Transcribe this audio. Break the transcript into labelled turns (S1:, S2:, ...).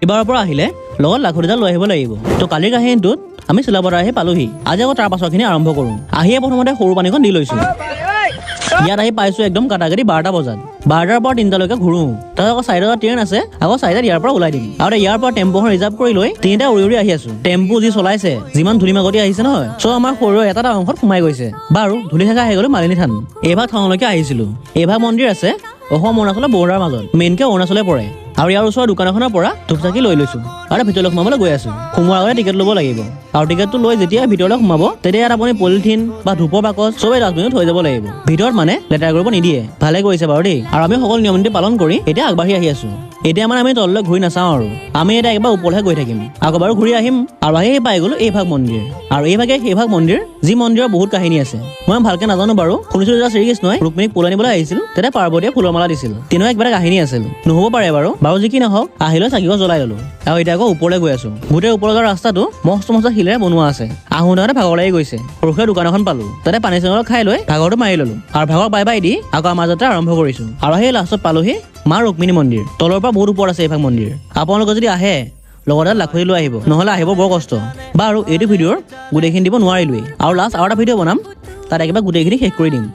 S1: এইবাৰৰ পৰা আহিলে লগত লাখুটিডাল লৈ আহিব লাগিব। তো কালিৰ কাহিনীটোত আমি চিলাপথাৰ আহি পালোহি। আজি আকৌ তাৰ পাছৰখিনি আৰম্ভ কৰোঁ। আহিয়ে প্ৰথমতে সৰু পানীখন দি লৈছোঁ। ইয়াত আহি পাইছোঁ একদম কাটাকাটি 12টা বজাত। 12টাৰ পৰা 3টালৈকে ঘূৰোঁ। তাৰপিছত আকৌ 4টা ট্ৰেইন আছে, আকৌ 4টাত ইয়াৰ পৰা ওলাই দিম। আৰু ইয়াৰ পৰা টেম্পুখন ৰিজাৰ্ভ কৰি লৈ 3টা উৰি উৰি আহি আছোঁ। টেম্পু যি চলাইছে, যিমান ধূলি মাকতি আহিছে নহয়, চ' আমাৰ শৰীৰৰ এটা অংশত সোমাই গৈছে। বাৰু ধূলি থকা আহি গ'লো মালিনী থান। এইভাগ থানলৈকে আহিছিলোঁ। এইভাগ মন্দিৰ আছে অসম অৰুণাচলৰ বৰ্ডাৰ মাজত, মেইনকে অৰুণাচলে পৰে। আৰু ইয়াৰ ওচৰৰ দোকান এখনৰ পৰা ধূপচাকি লৈ লৈছোঁ আৰু ভিতৰলৈ সোমাবলৈ গৈ আছোঁ। সোমোৱাৰ আগতে টিকেট ল'ব লাগিব। আৰু টিকেটটো লৈ যেতিয়া ভিতৰলৈ সোমাব, তেতিয়া ইয়াত আপুনি পলিথিন বা ধূপৰ বাকচ চবেই ডাষ্টবিনত থৈ যাব লাগিব। ভিতৰত মানে লেতেৰা কৰিব নিদিয়ে। ভালে কৰিছে বাৰু দেই। আৰু আমি সকলো নিয়ম নীতি পালন কৰি এতিয়া আগবাঢ়ি আহি আছোঁ। এতিয়া মানে আমি তললৈ ঘূৰি নাচাওঁ আৰু আমি এতিয়া একবাৰ ওপৰলৈহে গৈ থাকিম। আকৌ বাৰু ঘূৰি আহিম আৰু আহি পাই গ'লো এইভাগ মন্দিৰ। আৰু এইভাগে সেইভাগ মন্দিৰ যি মন্দিৰৰ বহুত কাহিনী আছে। মই ভালকে নাজানো বাৰু। শুনিছোঁ যেতিয়া শ্ৰীকৃষ্ণই ৰুক্মিণীক ফুল আনিবলৈ আহিছিল, তেতিয়া পাৰ্বতীয়ে ফুলৰ মালা দিছিল। তেনেকুৱা কিবা এটা কাহিনী আছিল। নহ'ব পাৰে বাৰু। বাৰু যি কি নহওক, আহিলৈ চাকিগছ জ্বলাই ল'লো। আৰু এতিয়া আকৌ ওপৰলৈ গৈ আছোঁ। গোটেই ওপৰলৈ যোৱাৰ ৰাস্তাটো মস্ত মস্ত শিলেৰে বনোৱা আছে। আহোঁতে ভাগৰ লাগি গৈছে। সৰুকৈ দোকান এখন পালোঁ। তাতে পানী চানী খাই লৈ ভাগৰটো মাৰি ল'লো। আৰু ভাগৰ বাই বাই দি আকৌ আমাৰ যাত্ৰা আৰম্ভ কৰিছোঁ। আৰু সেই লাষ্টত পালোহি মা ৰুক্মিণী মন্দিৰ। তলৰ পৰা বহুত ওপৰত আছে এইভাগ মন্দিৰ। আপোনালোকে যদি আহে লগতে লাখুটি লৈ আহিব, নহ'লে আহিব বৰ কষ্ট। বাৰু এইটো ভিডিঅ'ৰ গোটেইখিনি দিব নোৱাৰিলোৱেই। আৰু লাষ্ট আৰু এটা ভিডিঅ' বনাম, তাত একেবাৰে গোটেইখিনি শেষ কৰি দিম।